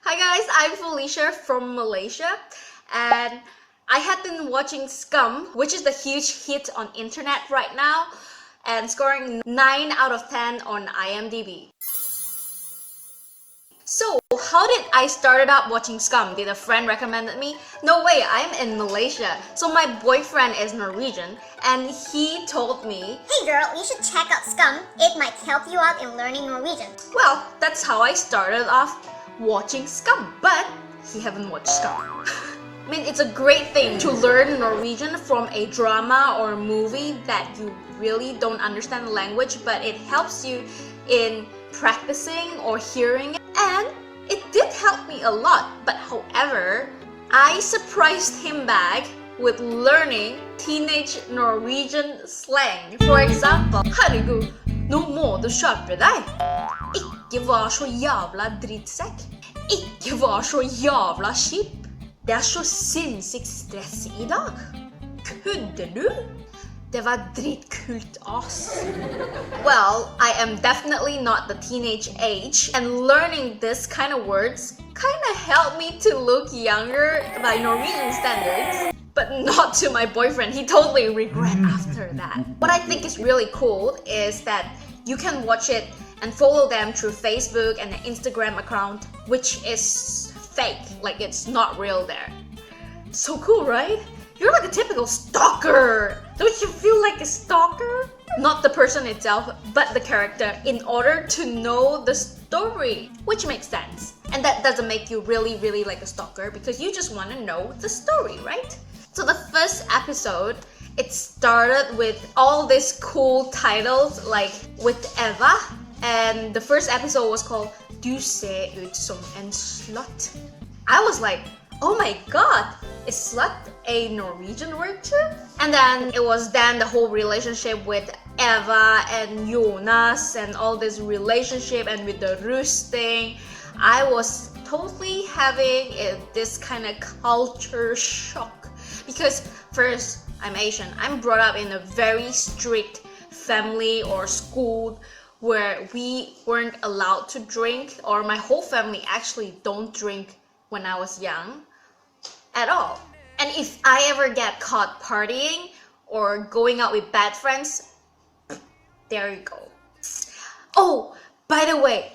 Hi guys, I'm Felicia from Malaysia, and I have been watching Skam, which is the huge hit on internet right now and scoring 9 out of 10 on IMDb. So, how did I started out watching Skam? Did a friend recommend me? No way, I'm in Malaysia. So my boyfriend is Norwegian and he told me, "Hey girl, you should check out Skam. It might help you out in learning Norwegian." well, that's how I started off watching Skam, but he haven't watched Skam. I mean, it's a great thing to learn Norwegian from a drama or a movie that you really don't understand the language, but it helps you in practicing or hearing it. And it did help me a lot, but however, I surprised him back with learning teenage Norwegian slang. For example, herregud, nå må du skjerpe deg. Ikke vær så jævla drittsekk. Ikke vær så jævla kjip. Det så sinnssykt stress I dag. Kødder du? Det var dritkult, ass. Well, I am definitely not the teenage age, and learning this kind of words kind of helped me to look younger by Norwegian standards. But not to my boyfriend, he totally regret after that. What I think is really cool is that you can watch it and follow them through Facebook and an Instagram account, which is fake, like it's not real there. So cool, right? You're like a typical stalker. Don't you feel like a stalker? Not the person itself, but the character, in order to know the story, which makes sense. And that doesn't make you really like a stalker because you just want to know the story, right? So the first episode, it started with all these cool titles like with Eva, and the first episode was called Du ser ut som en slut. I was like, oh my god, is slut a Norwegian word too? And then it was the whole relationship with Eva and Jonas and all this relationship, and with the Rus thing. I was totally having this kind of culture shock because first, I'm Asian. I'm brought up in a very strict family or school where we weren't allowed to drink, or my whole family actually don't drink when I was young at all. And if I ever get caught partying or going out with bad friends, there you go. Oh, by the way,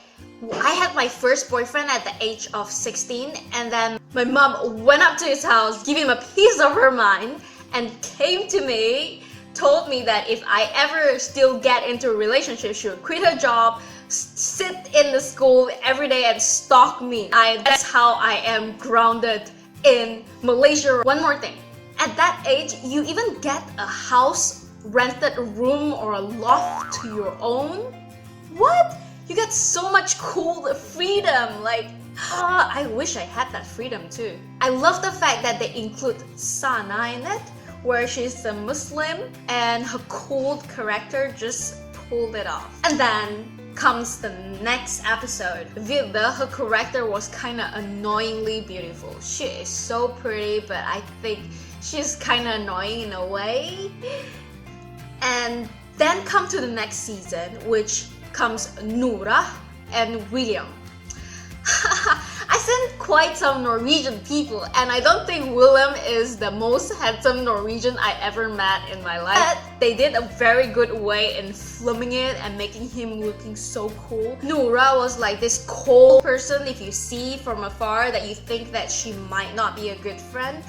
I had my first boyfriend at the age of 16, and then my mom went up to his house, gave him a piece of her mind, and came to me, told me that if I ever still get into a relationship, she would quit her job, sit in the school every day and stalk me. That's how I am grounded in Malaysia. One more thing, at that age, you even get a house, rented room or a loft to your own. What? You get so much cool freedom, like, I wish I had that freedom too. I love the fact that they include Sana in it, where she's a Muslim and her cool character just pulled it off. And then comes the next episode. Vida, her character was kind of annoyingly beautiful. She is so pretty, but I think she's kind of annoying in a way. And then come to the next season, which comes Nora and William. I sent quite some Norwegian people, and I don't think William is the most handsome Norwegian I ever met in my life. But they did a very good way in filming it and making him looking so cool. Nora was like this cold person, if you see from afar, that you think that she might not be a good friend,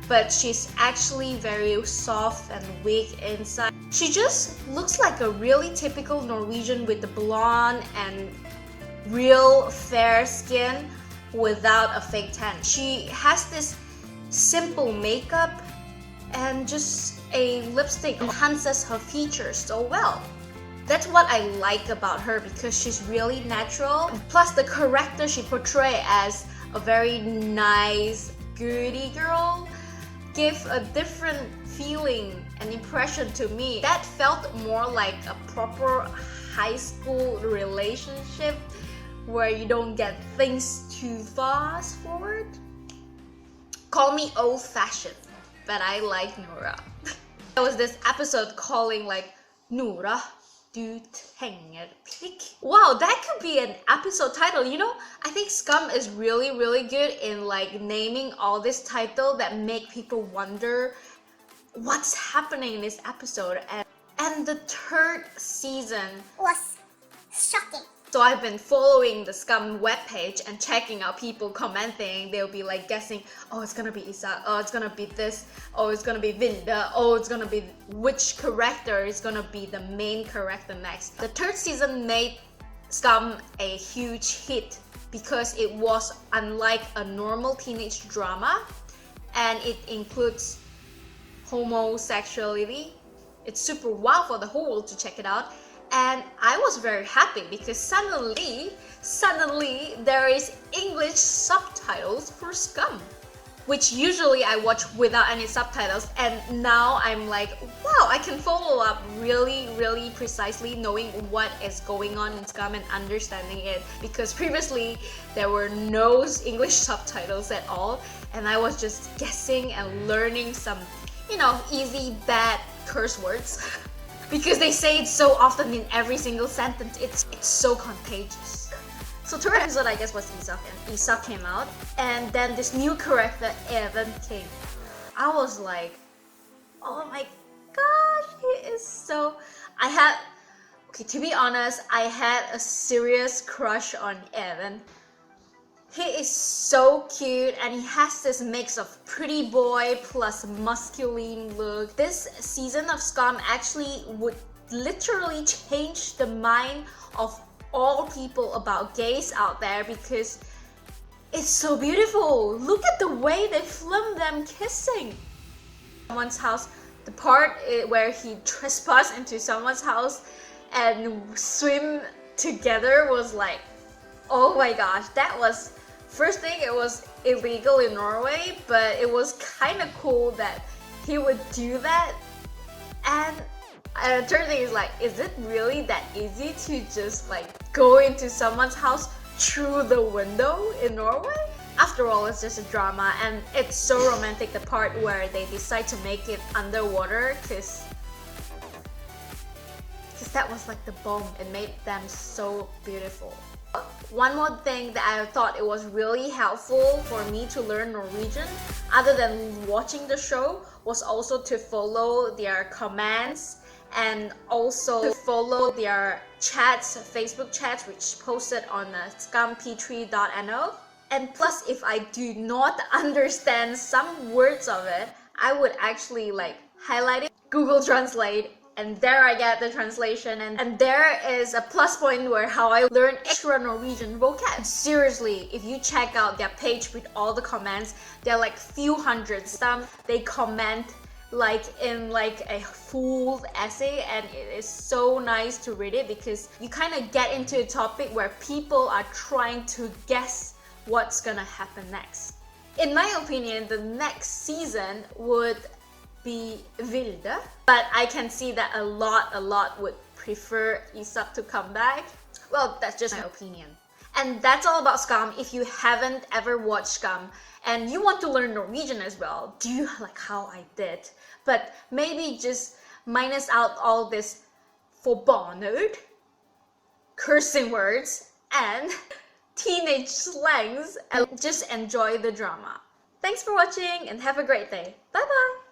but she's actually very soft and weak inside. She just looks like a really typical Norwegian with the blonde and real fair skin without a fake tan. She has this simple makeup and just a lipstick enhances her features so well. That's what I like about her because she's really natural. Plus the character she portrays as a very nice, goody girl give a different feeling and impression to me. That felt more like a proper high school relationship where you don't get things too fast forward. Call me old-fashioned, but I like Nora. There was this episode calling like, Nora, Du trenger pikk. Wow, that could be an episode title. You know, I think Skam is really good in like naming all this title that make people wonder what's happening in this episode. And the third season Was shocking. so I've been following the Skam webpage and checking out people commenting. They'll be like guessing, oh, it's gonna be Isak, oh, it's gonna be this, oh, it's gonna be Vilde, oh, it's gonna be which character is gonna be the main character next. The third season made Skam a huge hit because it was unlike a normal teenage drama, and it includes homosexuality. It's super wow for the whole world to check it out. And I was very happy because suddenly there is English subtitles for Skam, which usually I watch without any subtitles, and now I'm like, wow, I can follow up really precisely knowing what is going on in Skam and understanding it, because previously there were no English subtitles at all, and I was just guessing and learning some, you know, easy bad curse words. Because they say it so often in every single sentence, it's so contagious. So third episode, I guess, was Isak, and Isak came out, and then this new character Even came. I was like, oh my gosh, he is so. To be honest, I had a serious crush on Even. He is so cute, and he has this mix of pretty boy plus masculine look. This season of Skam actually would literally change the mind of all people about gays out there because it's so beautiful. Look at the way they film them kissing. Someone's house, the part where he trespassed into someone's house and swim together was like, oh my gosh, that was. First thing, it was illegal in Norway, but it was kind of cool that he would do that. And the third thing is like, is it really that easy to just like go into someone's house through the window in Norway? After all, it's just a drama, and it's so romantic, the part where they decide to make it underwater, because that was like the bomb. It made them so beautiful. One more thing that I thought it was really helpful for me to learn Norwegian, other than watching the show, was also to follow their comments and also to follow their chats, Facebook chats, which posted on skampotray.no. And plus, if I do not understand some words of it, I would actually like highlight it, Google Translate, and there I get the translation, and there is a plus point where how I learn extra Norwegian vocab. Seriously, if you check out their page with all the comments, they're like few hundred. Some they comment like in like a full essay, and it is so nice to read it because you kind of get into a topic where people are trying to guess what's gonna happen next. In my opinion, the next season would be Vilde, but I can see that a lot would prefer Isak to come back. Well, that's just my opinion. And that's all about Skam. If you haven't ever watched Skam and you want to learn Norwegian as well, do like how I did, but maybe just minus out all this forbannet, cursing words, and teenage slangs, and just enjoy the drama. Thanks for watching and have a great day. Bye bye!